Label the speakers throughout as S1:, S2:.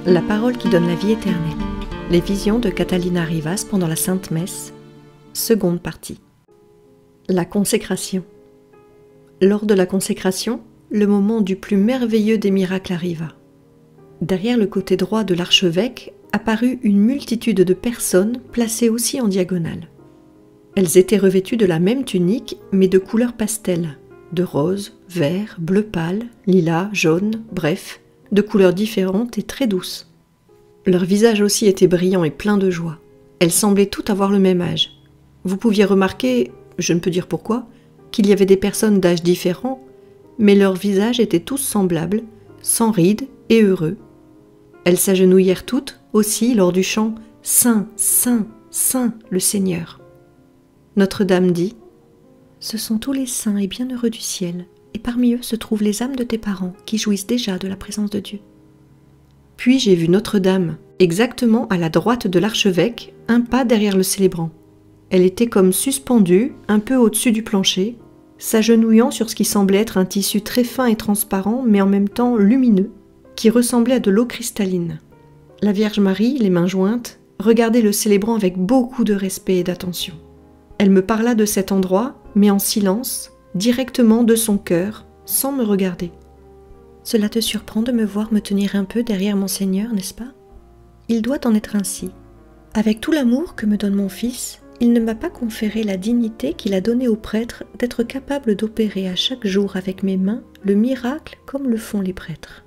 S1: La parole qui donne la vie éternelle. Les visions de Catalina Rivas pendant la Sainte Messe. Seconde partie. La consécration. Lors de la consécration, le moment du plus merveilleux des miracles arriva. Derrière le côté droit de l'archevêque apparut une multitude de personnes placées aussi en diagonale. Elles étaient revêtues de la même tunique, mais de couleur pastel, de rose, vert, bleu pâle, lilas, jaune, bref, de couleurs différentes et très douces. Leur visage aussi était brillant et plein de joie. Elles semblaient toutes avoir le même âge. Vous pouviez remarquer, je ne peux dire pourquoi, qu'il y avait des personnes d'âge différents, mais leurs visages étaient tous semblables, sans rides et heureux. Elles s'agenouillèrent toutes aussi lors du chant « Saint, Saint, Saint, le Seigneur ». Notre-Dame dit « Ce sont tous les saints et bienheureux du ciel, et parmi eux se trouvent les âmes de tes parents qui jouissent déjà de la présence de Dieu. » Puis j'ai vu Notre-Dame, exactement à la droite de l'archevêque, un pas derrière le célébrant. Elle était comme suspendue, un peu au-dessus du plancher, s'agenouillant sur ce qui semblait être un tissu très fin et transparent, mais en même temps lumineux, qui ressemblait à de l'eau cristalline. La Vierge Marie, les mains jointes, regardait le célébrant avec beaucoup de respect et d'attention. Elle me parla de cet endroit, mais en silence, directement de son cœur, sans me regarder. « Cela te surprend de me voir me tenir un peu derrière mon Seigneur, n'est-ce pas ? Il doit en être ainsi. Avec tout l'amour que me donne mon Fils, il ne m'a pas conféré la dignité qu'il a donnée aux prêtres d'être capable d'opérer à chaque jour avec mes mains le miracle comme le font les prêtres.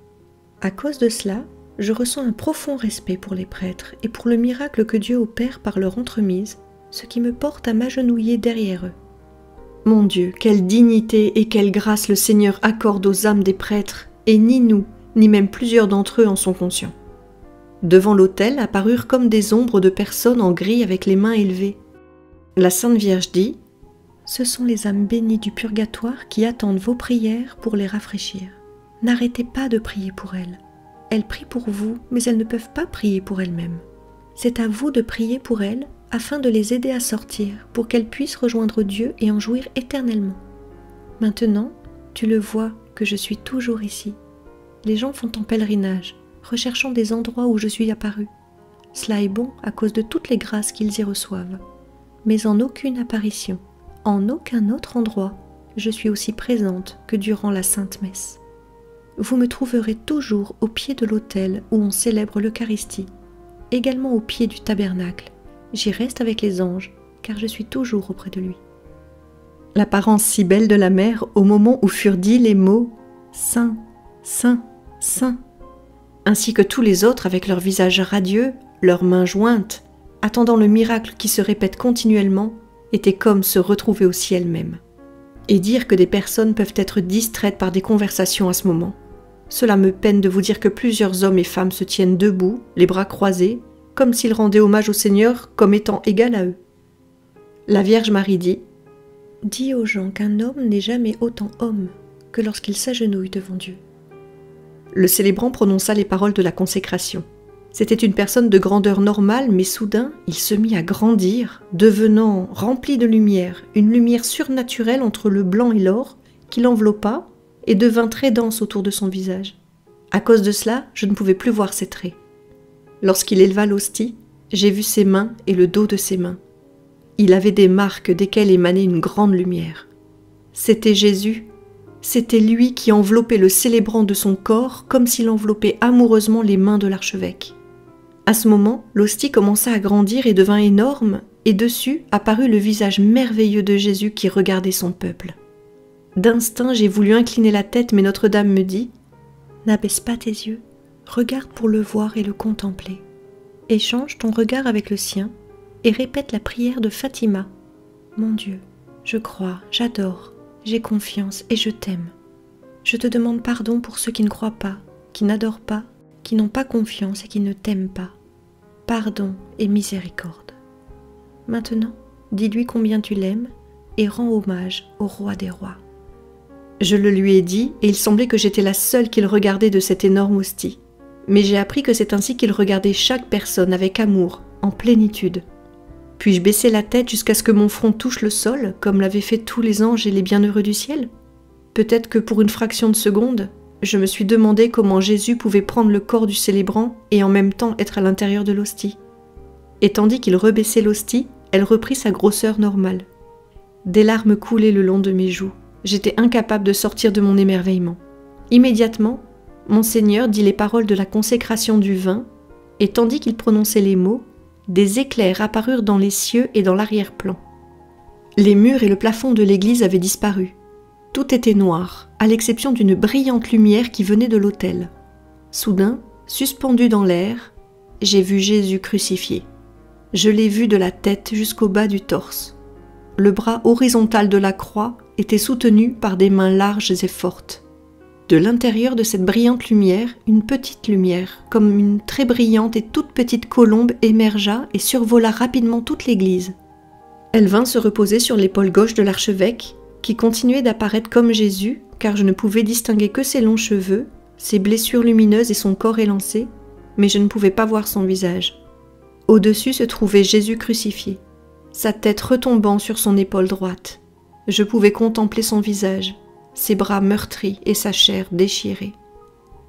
S1: À cause de cela, je ressens un profond respect pour les prêtres et pour le miracle que Dieu opère par leur entremise, ce qui me porte à m'agenouiller derrière eux. Mon Dieu, quelle dignité et quelle grâce le Seigneur accorde aux âmes des prêtres, et ni nous, ni même plusieurs d'entre eux en sont conscients. Devant l'autel apparurent comme des ombres de personnes en gris avec les mains élevées. La Sainte Vierge dit « Ce sont les âmes bénies du purgatoire qui attendent vos prières pour les rafraîchir. N'arrêtez pas de prier pour elles. Elles prient pour vous, mais elles ne peuvent pas prier pour elles-mêmes. C'est à vous de prier pour elles afin de les aider à sortir, pour qu'elles puissent rejoindre Dieu et en jouir éternellement. Maintenant, tu le vois que je suis toujours ici. Les gens font en pèlerinage, recherchant des endroits où je suis apparue. Cela est bon à cause de toutes les grâces qu'ils y reçoivent. Mais en aucune apparition, en aucun autre endroit, je suis aussi présente que durant la Sainte Messe. Vous me trouverez toujours au pied de l'autel où on célèbre l'Eucharistie, également au pied du tabernacle. J'y reste avec les anges, car je suis toujours auprès de lui. » L'apparence si belle de la mère au moment où furent dits les mots « Saint, Saint, Saint », ainsi que tous les autres avec leurs visages radieux, leurs mains jointes, attendant le miracle qui se répète continuellement, était comme se retrouver au ciel même. Et dire que des personnes peuvent être distraites par des conversations à ce moment. Cela me peine de vous dire que plusieurs hommes et femmes se tiennent debout, les bras croisés, comme s'ils rendaient hommage au Seigneur comme étant égal à eux. La Vierge Marie dit « Dis aux gens qu'un homme n'est jamais autant homme que lorsqu'il s'agenouille devant Dieu. » Le célébrant prononça les paroles de la consécration. C'était une personne de grandeur normale, mais soudain, il se mit à grandir, devenant rempli de lumière, une lumière surnaturelle entre le blanc et l'or, qui l'enveloppa et devint très dense autour de son visage. À cause de cela, je ne pouvais plus voir ses traits. Lorsqu'il éleva l'hostie, j'ai vu ses mains et le dos de ses mains. Il avait des marques desquelles émanait une grande lumière. C'était Jésus. C'était lui qui enveloppait le célébrant de son corps comme s'il enveloppait amoureusement les mains de l'archevêque. À ce moment, l'hostie commença à grandir et devint énorme, et dessus apparut le visage merveilleux de Jésus qui regardait son peuple. D'instinct, j'ai voulu incliner la tête, mais Notre-Dame me dit « N'abaisse pas tes yeux, regarde pour le voir et le contempler. Échange ton regard avec le sien et répète la prière de Fatima. Mon Dieu, je crois, j'adore, j'ai confiance et je t'aime. Je te demande pardon pour ceux qui ne croient pas, qui n'adorent pas, qui n'ont pas confiance et qui ne t'aiment pas. Pardon et miséricorde. Maintenant, dis-lui combien tu l'aimes et rends hommage au roi des rois. » Je le lui ai dit et il semblait que j'étais la seule qu'il regardait de cette énorme hostie. Mais j'ai appris que c'est ainsi qu'il regardait chaque personne avec amour, en plénitude. Puis-je baisser la tête jusqu'à ce que mon front touche le sol, comme l'avaient fait tous les anges et les bienheureux du ciel ? Peut-être que pour une fraction de seconde, Je me suis demandé comment Jésus pouvait prendre le corps du célébrant et en même temps être à l'intérieur de l'hostie. Et tandis qu'il rebaissait l'hostie, elle reprit sa grosseur normale. Des larmes coulaient le long de mes joues. J'étais incapable de sortir de mon émerveillement. Immédiatement, Monseigneur dit les paroles de la consécration du vin, et tandis qu'il prononçait les mots, des éclairs apparurent dans les cieux et dans l'arrière-plan. Les murs et le plafond de l'église avaient disparu. Tout était noir, à l'exception d'une brillante lumière qui venait de l'autel. Soudain, suspendu dans l'air, j'ai vu Jésus crucifié. Je l'ai vu de la tête jusqu'au bas du torse. Le bras horizontal de la croix était soutenu par des mains larges et fortes. De l'intérieur de cette brillante lumière, une petite lumière, comme une très brillante et toute petite colombe, émergea et survola rapidement toute l'église. Elle vint se reposer sur l'épaule gauche de l'archevêque, qui continuait d'apparaître comme Jésus, car je ne pouvais distinguer que ses longs cheveux, ses blessures lumineuses et son corps élancé, mais je ne pouvais pas voir son visage. Au-dessus se trouvait Jésus crucifié, sa tête retombant sur son épaule droite. Je pouvais contempler son visage, ses bras meurtris et sa chair déchirée.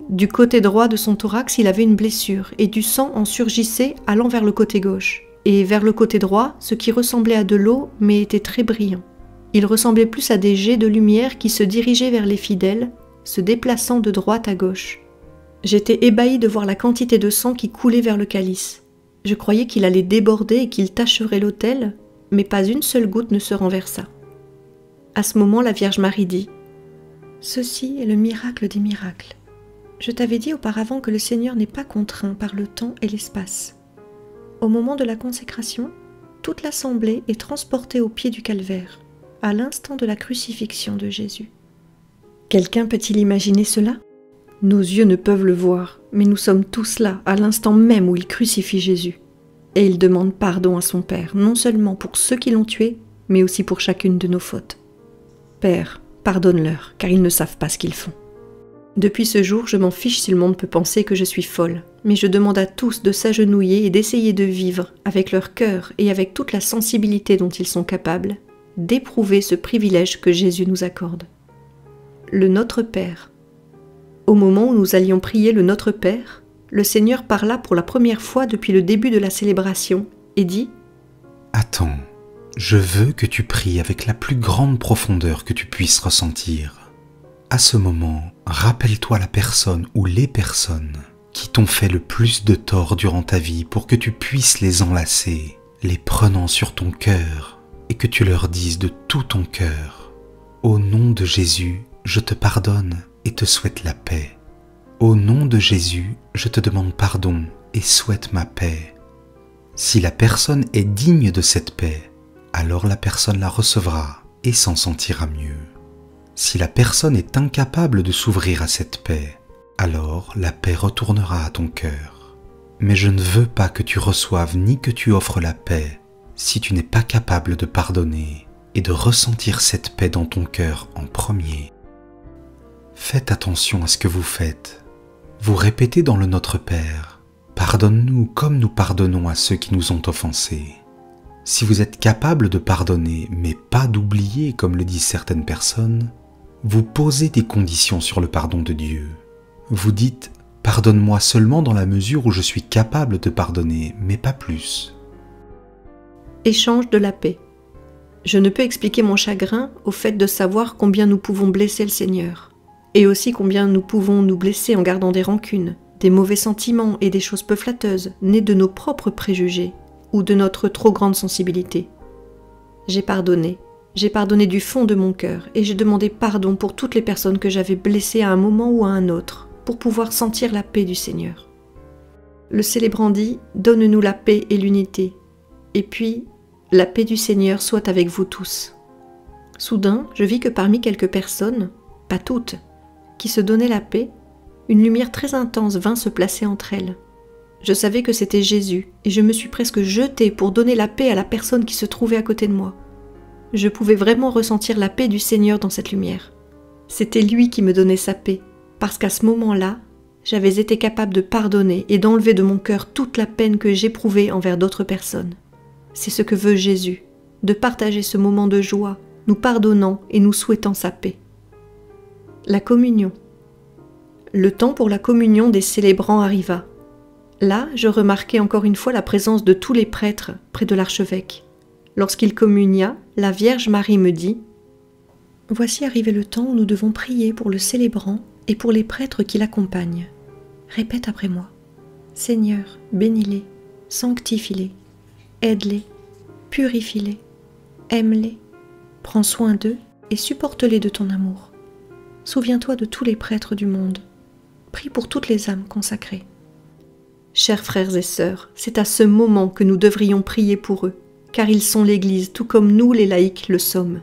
S1: Du côté droit de son thorax, il avait une blessure et du sang en surgissait allant vers le côté gauche. Et vers le côté droit, ce qui ressemblait à de l'eau mais était très brillant. Il ressemblait plus à des jets de lumière qui se dirigeaient vers les fidèles, se déplaçant de droite à gauche. J'étais ébahi de voir la quantité de sang qui coulait vers le calice. Je croyais qu'il allait déborder et qu'il tacherait l'autel, mais pas une seule goutte ne se renversa. À ce moment, la Vierge Marie dit « Ceci est le miracle des miracles. Je t'avais dit auparavant que le Seigneur n'est pas contraint par le temps et l'espace. Au moment de la consécration, toute l'assemblée est transportée au pied du calvaire, à l'instant de la crucifixion de Jésus. » Quelqu'un peut-il imaginer cela ? Nos yeux ne peuvent le voir, mais nous sommes tous là, à l'instant même où il crucifie Jésus. Et il demande pardon à son Père, non seulement pour ceux qui l'ont tué, mais aussi pour chacune de nos fautes. Père, pardonne-leur, car ils ne savent pas ce qu'ils font. Depuis ce jour, je m'en fiche si le monde peut penser que je suis folle, mais je demande à tous de s'agenouiller et d'essayer de vivre, avec leur cœur et avec toute la sensibilité dont ils sont capables, d'éprouver ce privilège que Jésus nous accorde. Le Notre Père. Au moment où nous allions prier le Notre Père, le Seigneur parla pour la première fois depuis le début de la célébration et dit «
S2: Attends, je veux que tu pries avec la plus grande profondeur que tu puisses ressentir. À ce moment, rappelle-toi la personne ou les personnes qui t'ont fait le plus de tort durant ta vie pour que tu puisses les enlacer, les prenant sur ton cœur et que tu leur dises de tout ton cœur « Au nom de Jésus, je te pardonne et te souhaite la paix. Au nom de Jésus, je te demande pardon et souhaite ma paix. Si la personne est digne de cette paix, alors la personne la recevra et s'en sentira mieux. Si la personne est incapable de s'ouvrir à cette paix, alors la paix retournera à ton cœur. Mais je ne veux pas que tu reçoives ni que tu offres la paix si tu n'es pas capable de pardonner et de ressentir cette paix dans ton cœur en premier. Faites attention à ce que vous faites. Vous répétez dans le Notre Père, « Pardonne-nous comme nous pardonnons à ceux qui nous ont offensés. » Si vous êtes capable de pardonner, mais pas d'oublier comme le disent certaines personnes, vous posez des conditions sur le pardon de Dieu. Vous dites « Pardonne-moi seulement dans la mesure où je suis capable de pardonner, mais pas plus. »
S1: Échange de la paix. Je ne peux expliquer mon chagrin au fait de savoir combien nous pouvons blesser le Seigneur, et aussi combien nous pouvons nous blesser en gardant des rancunes, des mauvais sentiments et des choses peu flatteuses, nées de nos propres préjugés ou de notre trop grande sensibilité. J'ai pardonné du fond de mon cœur, et j'ai demandé pardon pour toutes les personnes que j'avais blessées à un moment ou à un autre, pour pouvoir sentir la paix du Seigneur. Le célébrant dit « Donne-nous la paix et l'unité », et puis « La paix du Seigneur soit avec vous tous ». Soudain, je vis que parmi quelques personnes, pas toutes, qui se donnaient la paix, une lumière très intense vint se placer entre elles. Je savais que c'était Jésus, et je me suis presque jetée pour donner la paix à la personne qui se trouvait à côté de moi. Je pouvais vraiment ressentir la paix du Seigneur dans cette lumière. C'était lui qui me donnait sa paix, parce qu'à ce moment-là, j'avais été capable de pardonner et d'enlever de mon cœur toute la peine que j'éprouvais envers d'autres personnes. C'est ce que veut Jésus, de partager ce moment de joie, nous pardonnant et nous souhaitant sa paix. La communion. le temps pour la communion des célébrants arriva. Là, je remarquai encore une fois la présence de tous les prêtres près de l'archevêque. Lorsqu'il communia, la Vierge Marie me dit « Voici arrivé le temps où nous devons prier pour le célébrant et pour les prêtres qui l'accompagnent. Répète après moi. Seigneur, bénis-les, sanctifie-les, aide-les, purifie-les, aime-les, prends soin d'eux et supporte-les de ton amour. Souviens-toi de tous les prêtres du monde. Prie pour toutes les âmes consacrées. » Chers frères et sœurs, c'est à ce moment que nous devrions prier pour eux, car ils sont l'Église tout comme nous les laïcs le sommes.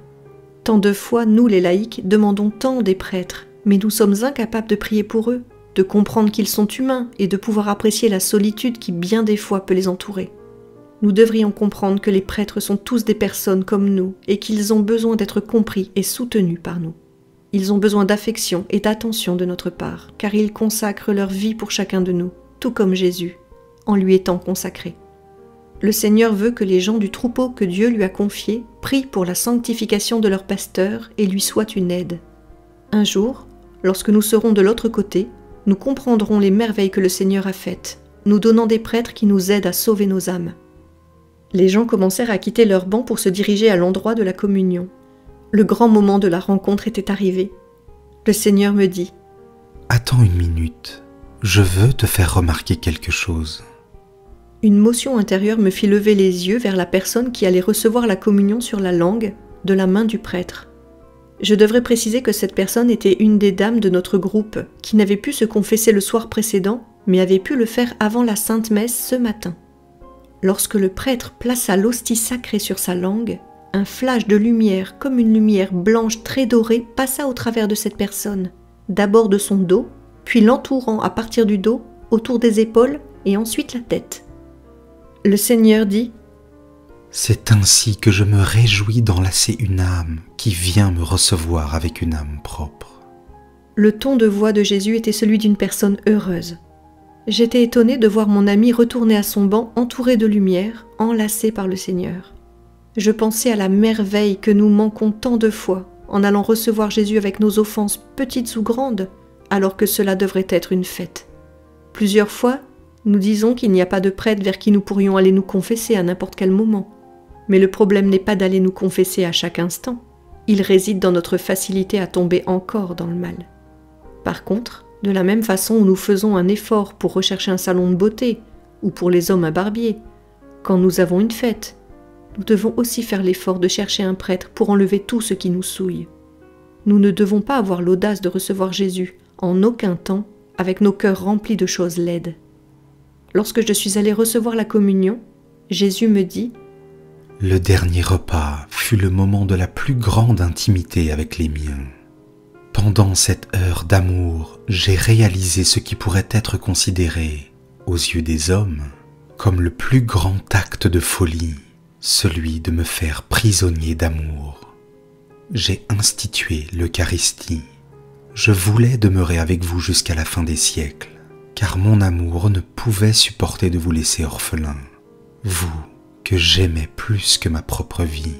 S1: Tant de fois, nous les laïcs demandons tant des prêtres, mais nous sommes incapables de prier pour eux, de comprendre qu'ils sont humains et de pouvoir apprécier la solitude qui bien des fois peut les entourer. Nous devrions comprendre que les prêtres sont tous des personnes comme nous et qu'ils ont besoin d'être compris et soutenus par nous. Ils ont besoin d'affection et d'attention de notre part, car ils consacrent leur vie pour chacun de nous, tout comme Jésus, en lui étant consacré. Le Seigneur veut que les gens du troupeau que Dieu lui a confié prient pour la sanctification de leur pasteur et lui soient une aide. Un jour, lorsque nous serons de l'autre côté, nous comprendrons les merveilles que le Seigneur a faites, nous donnant des prêtres qui nous aident à sauver nos âmes. Les gens commencèrent à quitter leur banc pour se diriger à l'endroit de la communion. Le grand moment de la rencontre était arrivé. Le Seigneur me dit «
S2: Attends une minute, je veux te faire remarquer quelque chose. »
S1: Une motion intérieure me fit lever les yeux vers la personne qui allait recevoir la communion sur la langue de la main du prêtre. Je devrais préciser que cette personne était une des dames de notre groupe qui n'avait pu se confesser le soir précédent, mais avait pu le faire avant la Sainte Messe ce matin. Lorsque le prêtre plaça l'hostie sacrée sur sa langue, un flash de lumière comme une lumière blanche très dorée passa au travers de cette personne, d'abord de son dos, puis l'entourant à partir du dos, autour des épaules et ensuite la tête. Le Seigneur dit «
S2: C'est ainsi que je me réjouis d'enlacer une âme qui vient me recevoir avec une âme propre. »
S1: Le ton de voix de Jésus était celui d'une personne heureuse. J'étais étonnée de voir mon ami retourner à son banc entouré de lumière, enlacé par le Seigneur. Je pensais à la merveille que nous manquons tant de fois en allant recevoir Jésus avec nos offenses petites ou grandes, alors que cela devrait être une fête. Plusieurs fois, nous disons qu'il n'y a pas de prêtre vers qui nous pourrions aller nous confesser à n'importe quel moment. Mais le problème n'est pas d'aller nous confesser à chaque instant. Il réside dans notre facilité à tomber encore dans le mal. Par contre, de la même façon où nous faisons un effort pour rechercher un salon de beauté, ou pour les hommes un barbier, quand nous avons une fête, nous devons aussi faire l'effort de chercher un prêtre pour enlever tout ce qui nous souille. Nous ne devons pas avoir l'audace de recevoir Jésus, en aucun temps, avec nos cœurs remplis de choses laides. Lorsque je suis allée recevoir la communion, Jésus me dit «
S2: Le dernier repas fut le moment de la plus grande intimité avec les miens. Pendant cette heure d'amour, j'ai réalisé ce qui pourrait être considéré, aux yeux des hommes, comme le plus grand acte de folie, celui de me faire prisonnier d'amour. J'ai institué l'Eucharistie. Je voulais demeurer avec vous jusqu'à la fin des siècles, car mon amour ne pouvait supporter de vous laisser orphelin, vous que j'aimais plus que ma propre vie. »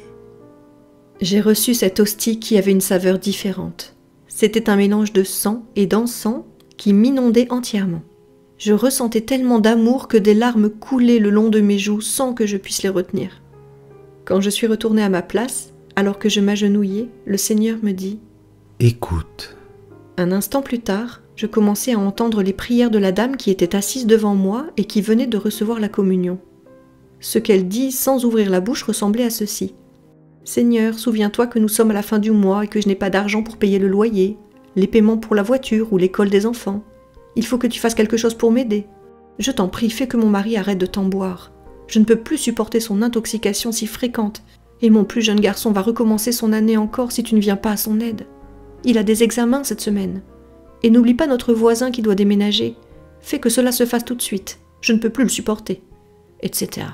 S1: J'ai reçu cette hostie qui avait une saveur différente. C'était un mélange de sang et d'encens qui m'inondait entièrement. Je ressentais tellement d'amour que des larmes coulaient le long de mes joues sans que je puisse les retenir. Quand je suis retournée à ma place, alors que je m'agenouillais, le Seigneur me dit «
S2: Écoute. »
S1: Un instant plus tard, je commençais à entendre les prières de la dame qui était assise devant moi et qui venait de recevoir la communion. Ce qu'elle dit sans ouvrir la bouche ressemblait à ceci. « Seigneur, souviens-toi que nous sommes à la fin du mois et que je n'ai pas d'argent pour payer le loyer, les paiements pour la voiture ou l'école des enfants. Il faut que tu fasses quelque chose pour m'aider. Je t'en prie, fais que mon mari arrête de t'en boire. Je ne peux plus supporter son intoxication si fréquente et mon plus jeune garçon va recommencer son année encore si tu ne viens pas à son aide. Il a des examens cette semaine. Et n'oublie pas notre voisin qui doit déménager. Fais que cela se fasse tout de suite. Je ne peux plus le supporter. » etc.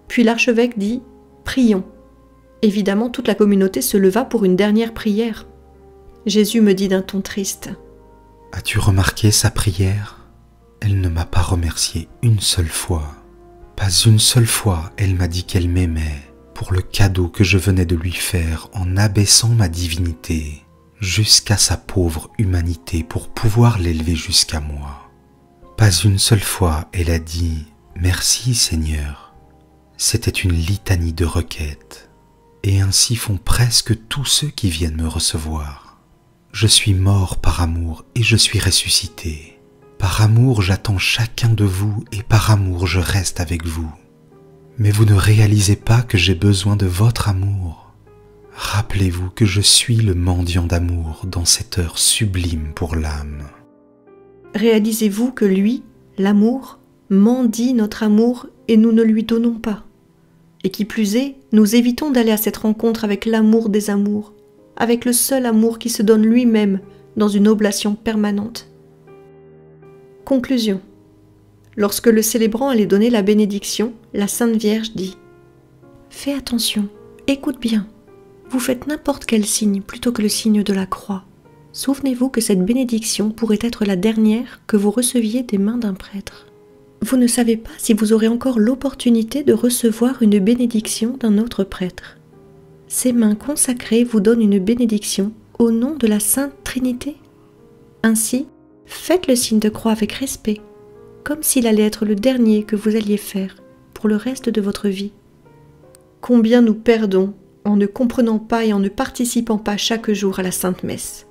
S1: Puis l'archevêque dit « Prions ». Évidemment, toute la communauté se leva pour une dernière prière. Jésus me dit d'un ton triste
S2: « As-tu remarqué sa prière ? Elle ne m'a pas remercié une seule fois. Pas une seule fois, elle m'a dit qu'elle m'aimait pour le cadeau que je venais de lui faire en abaissant ma divinité. jusqu'à sa pauvre humanité pour pouvoir l'élever jusqu'à moi. Pas une seule fois elle a dit « Merci Seigneur ». C'était une litanie de requêtes, et ainsi font presque tous ceux qui viennent me recevoir. Je suis mort par amour et je suis ressuscité. Par amour j'attends chacun de vous et par amour je reste avec vous. Mais vous ne réalisez pas que j'ai besoin de votre amour. Rappelez-vous que je suis le mendiant d'amour dans cette heure sublime pour l'âme.
S1: Réalisez-vous que lui, l'amour, mendie notre amour et nous ne lui donnons pas. Et qui plus est, nous évitons d'aller à cette rencontre avec l'amour des amours, avec le seul amour qui se donne lui-même dans une oblation permanente. Conclusion. Lorsque le célébrant allait donner la bénédiction, la Sainte Vierge dit « Fais attention, écoute bien, vous faites n'importe quel signe plutôt que le signe de la croix. Souvenez-vous que cette bénédiction pourrait être la dernière que vous receviez des mains d'un prêtre. Vous ne savez pas si vous aurez encore l'opportunité de recevoir une bénédiction d'un autre prêtre. Ces mains consacrées vous donnent une bénédiction au nom de la Sainte Trinité. Ainsi, faites le signe de croix avec respect, comme s'il allait être le dernier que vous alliez faire pour le reste de votre vie. Combien nous perdons en ne comprenant pas et en ne participant pas chaque jour à la Sainte Messe.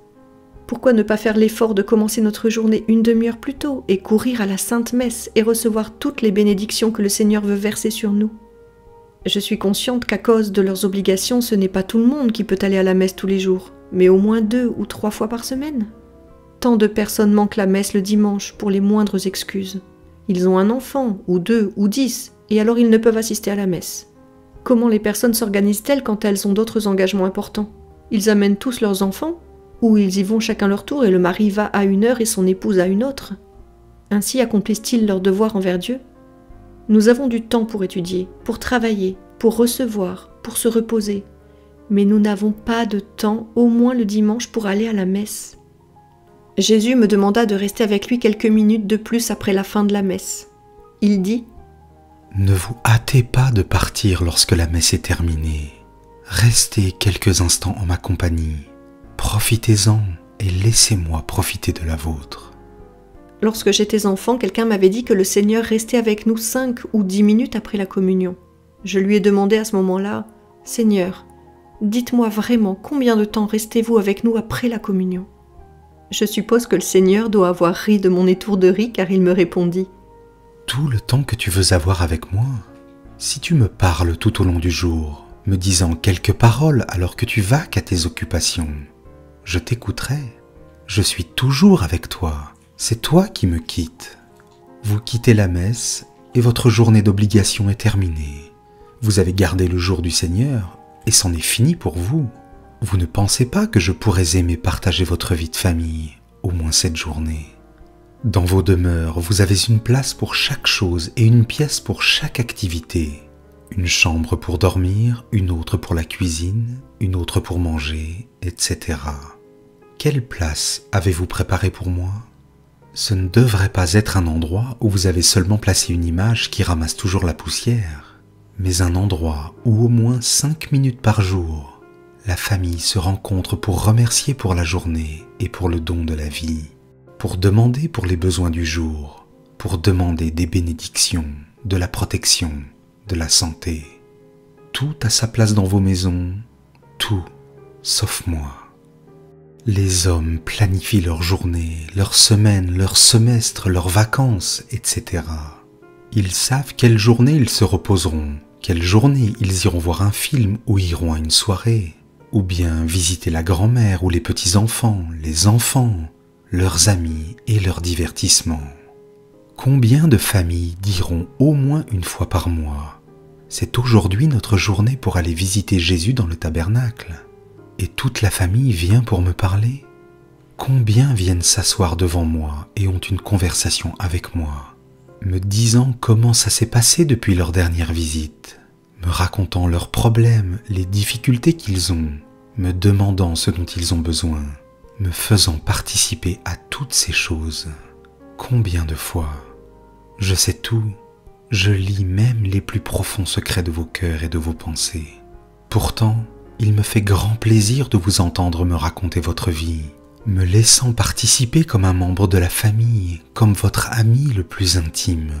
S1: Pourquoi ne pas faire l'effort de commencer notre journée une demi-heure plus tôt et courir à la Sainte Messe et recevoir toutes les bénédictions que le Seigneur veut verser sur nous? Je suis consciente qu'à cause de leurs obligations, ce n'est pas tout le monde qui peut aller à la messe tous les jours, mais au moins 2 ou 3 fois par semaine. Tant de personnes manquent la messe le dimanche pour les moindres excuses. Ils ont un enfant, ou 2, ou 10, et alors ils ne peuvent assister à la messe. Comment les personnes s'organisent-elles quand elles ont d'autres engagements importants? Ils amènent tous leurs enfants, ou ils y vont chacun leur tour et le mari va à une heure et son épouse à une autre? Ainsi accomplissent-ils leur devoir envers Dieu? Nous avons du temps pour étudier, pour travailler, pour recevoir, pour se reposer, mais nous n'avons pas de temps, au moins le dimanche, pour aller à la messe. Jésus me demanda de rester avec lui quelques minutes de plus après la fin de la messe. Il dit «
S2: Ne vous hâtez pas de partir lorsque la messe est terminée. Restez quelques instants en ma compagnie. Profitez-en et laissez-moi profiter de la vôtre. »
S1: Lorsque j'étais enfant, quelqu'un m'avait dit que le Seigneur restait avec nous 5 ou 10 minutes après la communion. Je lui ai demandé à ce moment-là « Seigneur, dites-moi vraiment combien de temps restez-vous avec nous après la communion ?» Je suppose que le Seigneur doit avoir ri de mon étourderie car il me répondit «
S2: Tout le temps que tu veux avoir avec moi. Si tu me parles tout au long du jour, me disant quelques paroles alors que tu vaques à tes occupations, je t'écouterai. Je suis toujours avec toi. C'est toi qui me quittes. Vous quittez la messe et votre journée d'obligation est terminée. Vous avez gardé le jour du Seigneur et c'en est fini pour vous. Vous ne pensez pas que je pourrais aimer partager votre vie de famille, au moins cette journée. Dans vos demeures, vous avez une place pour chaque chose et une pièce pour chaque activité. Une chambre pour dormir, une autre pour la cuisine, une autre pour manger, etc. Quelle place avez-vous préparée pour moi? Ce ne devrait pas être un endroit où vous avez seulement placé une image qui ramasse toujours la poussière, mais un endroit où au moins 5 minutes par jour, la famille se rencontre pour remercier pour la journée et pour le don de la vie, pour demander pour les besoins du jour, pour demander des bénédictions, de la protection, de la santé. Tout a sa place dans vos maisons, tout, sauf moi. Les hommes planifient leurs journées, leurs semaines, leurs semestres, leurs vacances, etc. Ils savent quelle journée ils se reposeront, quelle journée ils iront voir un film ou iront à une soirée, ou bien visiter la grand-mère ou les petits-enfants, les enfants, leurs amis et leurs divertissements. Combien de familles diront au moins une fois par mois « C'est aujourd'hui notre journée pour aller visiter Jésus dans le tabernacle » et toute la famille vient pour me parler? Combien viennent s'asseoir devant moi et ont une conversation avec moi, me disant comment ça s'est passé depuis leur dernière visite, me racontant leurs problèmes, les difficultés qu'ils ont, me demandant ce dont ils ont besoin, me faisant participer à toutes ces choses? Combien de fois? Je sais tout, je lis même les plus profonds secrets de vos cœurs et de vos pensées. Pourtant, il me fait grand plaisir de vous entendre me raconter votre vie, me laissant participer comme un membre de la famille, comme votre ami le plus intime.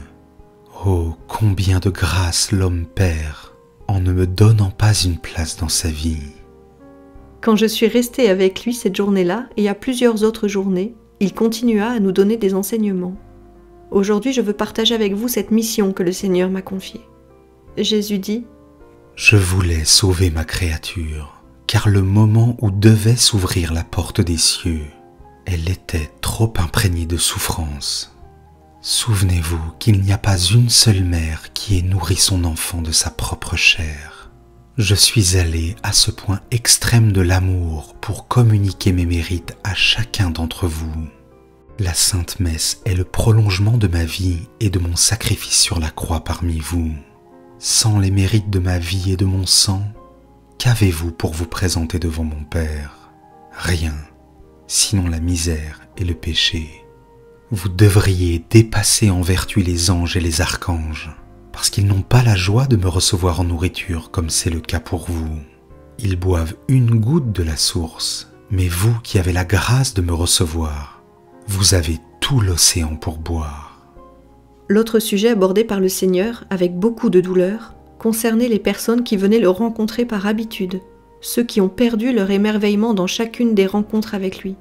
S2: Oh, combien de grâce l'homme perd en ne me donnant pas une place dans sa vie.
S1: Quand je suis restée avec lui cette journée-là et à plusieurs autres journées, il continua à nous donner des enseignements. Aujourd'hui, je veux partager avec vous cette mission que le Seigneur m'a confiée. Jésus dit : «
S2: Je voulais sauver ma créature, car le moment où devait s'ouvrir la porte des cieux, elle était trop imprégnée de souffrance. Souvenez-vous qu'il n'y a pas une seule mère qui ait nourri son enfant de sa propre chair. Je suis allé à ce point extrême de l'amour pour communiquer mes mérites à chacun d'entre vous. La Sainte Messe est le prolongement de ma vie et de mon sacrifice sur la croix parmi vous. Sans les mérites de ma vie et de mon sang, qu'avez-vous pour vous présenter devant mon Père ? Rien, sinon la misère et le péché. Vous devriez dépasser en vertu les anges et les archanges, parce qu'ils n'ont pas la joie de me recevoir en nourriture comme c'est le cas pour vous. Ils boivent une goutte de la source, mais vous qui avez la grâce de me recevoir, vous avez tout l'océan pour boire. »
S1: L'autre sujet abordé par le Seigneur, avec beaucoup de douleur, concernait les personnes qui venaient le rencontrer par habitude, ceux qui ont perdu leur émerveillement dans chacune des rencontres avec lui.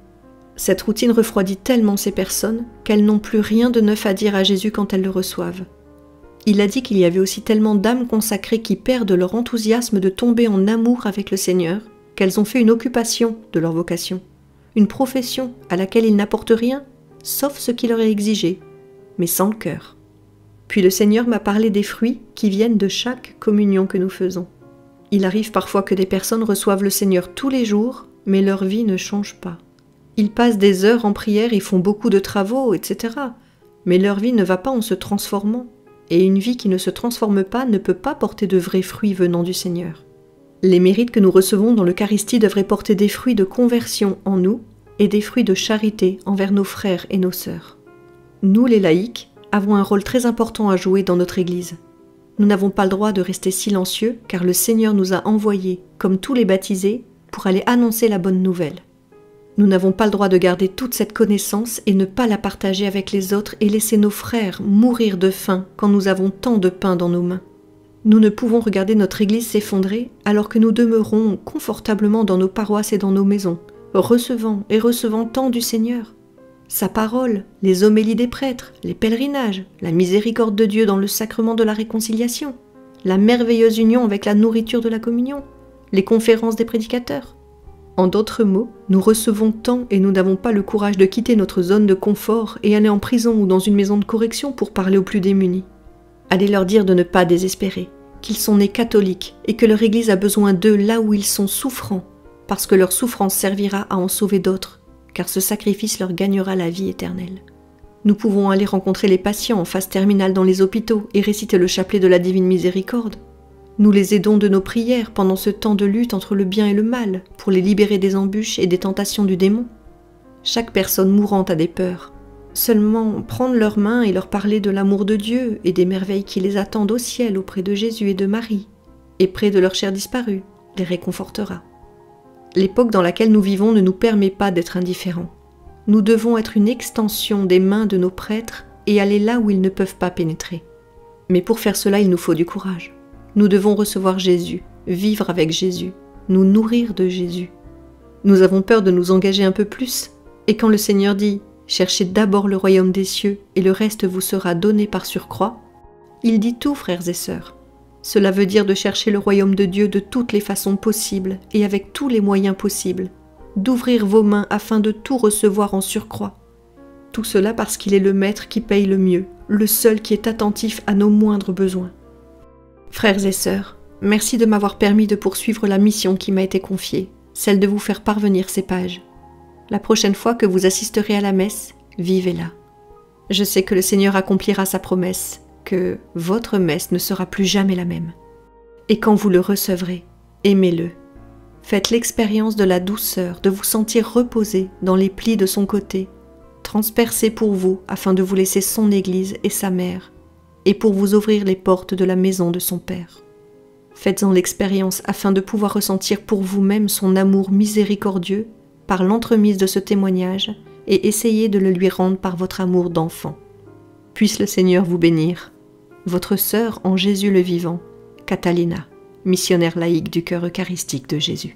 S1: Cette routine refroidit tellement ces personnes qu'elles n'ont plus rien de neuf à dire à Jésus quand elles le reçoivent. Il a dit qu'il y avait aussi tellement d'âmes consacrées qui perdent leur enthousiasme de tomber en amour avec le Seigneur, qu'elles ont fait une occupation de leur vocation, une profession à laquelle ils n'apportent rien, sauf ce qui leur est exigé, mais sans le cœur. Puis le Seigneur m'a parlé des fruits qui viennent de chaque communion que nous faisons. Il arrive parfois que des personnes reçoivent le Seigneur tous les jours, mais leur vie ne change pas. Ils passent des heures en prière, ils font beaucoup de travaux, etc. Mais leur vie ne va pas en se transformant. Et une vie qui ne se transforme pas ne peut pas porter de vrais fruits venant du Seigneur. Les mérites que nous recevons dans l'Eucharistie devraient porter des fruits de conversion en nous et des fruits de charité envers nos frères et nos sœurs. Nous, les laïcs, avons un rôle très important à jouer dans notre Église. Nous n'avons pas le droit de rester silencieux car le Seigneur nous a envoyés, comme tous les baptisés, pour aller annoncer la bonne nouvelle. Nous n'avons pas le droit de garder toute cette connaissance et ne pas la partager avec les autres et laisser nos frères mourir de faim quand nous avons tant de pain dans nos mains. Nous ne pouvons regarder notre Église s'effondrer alors que nous demeurons confortablement dans nos paroisses et dans nos maisons, recevant et recevant tant du Seigneur. Sa parole, les homélies des prêtres, les pèlerinages, la miséricorde de Dieu dans le sacrement de la réconciliation, la merveilleuse union avec la nourriture de la communion, les conférences des prédicateurs. En d'autres mots, nous recevons tant et nous n'avons pas le courage de quitter notre zone de confort et aller en prison ou dans une maison de correction pour parler aux plus démunis. Allez leur dire de ne pas désespérer, qu'ils sont nés catholiques et que leur Église a besoin d'eux là où ils sont souffrants, parce que leur souffrance servira à en sauver d'autres, car ce sacrifice leur gagnera la vie éternelle. Nous pouvons aller rencontrer les patients en phase terminale dans les hôpitaux et réciter le chapelet de la Divine Miséricorde. Nous les aidons de nos prières pendant ce temps de lutte entre le bien et le mal, pour les libérer des embûches et des tentations du démon. Chaque personne mourante a des peurs. Seulement prendre leurs mains et leur parler de l'amour de Dieu et des merveilles qui les attendent au ciel auprès de Jésus et de Marie, et près de leurs chers disparus, les réconfortera. L'époque dans laquelle nous vivons ne nous permet pas d'être indifférents. Nous devons être une extension des mains de nos prêtres et aller là où ils ne peuvent pas pénétrer. Mais pour faire cela, il nous faut du courage. Nous devons recevoir Jésus, vivre avec Jésus, nous nourrir de Jésus. Nous avons peur de nous engager un peu plus, et quand le Seigneur dit « Cherchez d'abord le royaume des cieux, et le reste vous sera donné par surcroît », il dit tout, frères et sœurs. Cela veut dire de chercher le royaume de Dieu de toutes les façons possibles, et avec tous les moyens possibles, d'ouvrir vos mains afin de tout recevoir en surcroît. Tout cela parce qu'il est le Maître qui paye le mieux, le seul qui est attentif à nos moindres besoins. Frères et sœurs, merci de m'avoir permis de poursuivre la mission qui m'a été confiée, celle de vous faire parvenir ces pages. La prochaine fois que vous assisterez à la messe, vivez-la. Je sais que le Seigneur accomplira sa promesse, que votre messe ne sera plus jamais la même. Et quand vous le recevrez, aimez-le. Faites l'expérience de la douceur, de vous sentir reposé dans les plis de son côté, transpercé pour vous afin de vous laisser son Église et sa mère, et pour vous ouvrir les portes de la maison de son Père. Faites-en l'expérience afin de pouvoir ressentir pour vous-même son amour miséricordieux par l'entremise de ce témoignage et essayez de le lui rendre par votre amour d'enfant. Puisse le Seigneur vous bénir. Votre sœur en Jésus le vivant, Catalina, missionnaire laïque du cœur eucharistique de Jésus.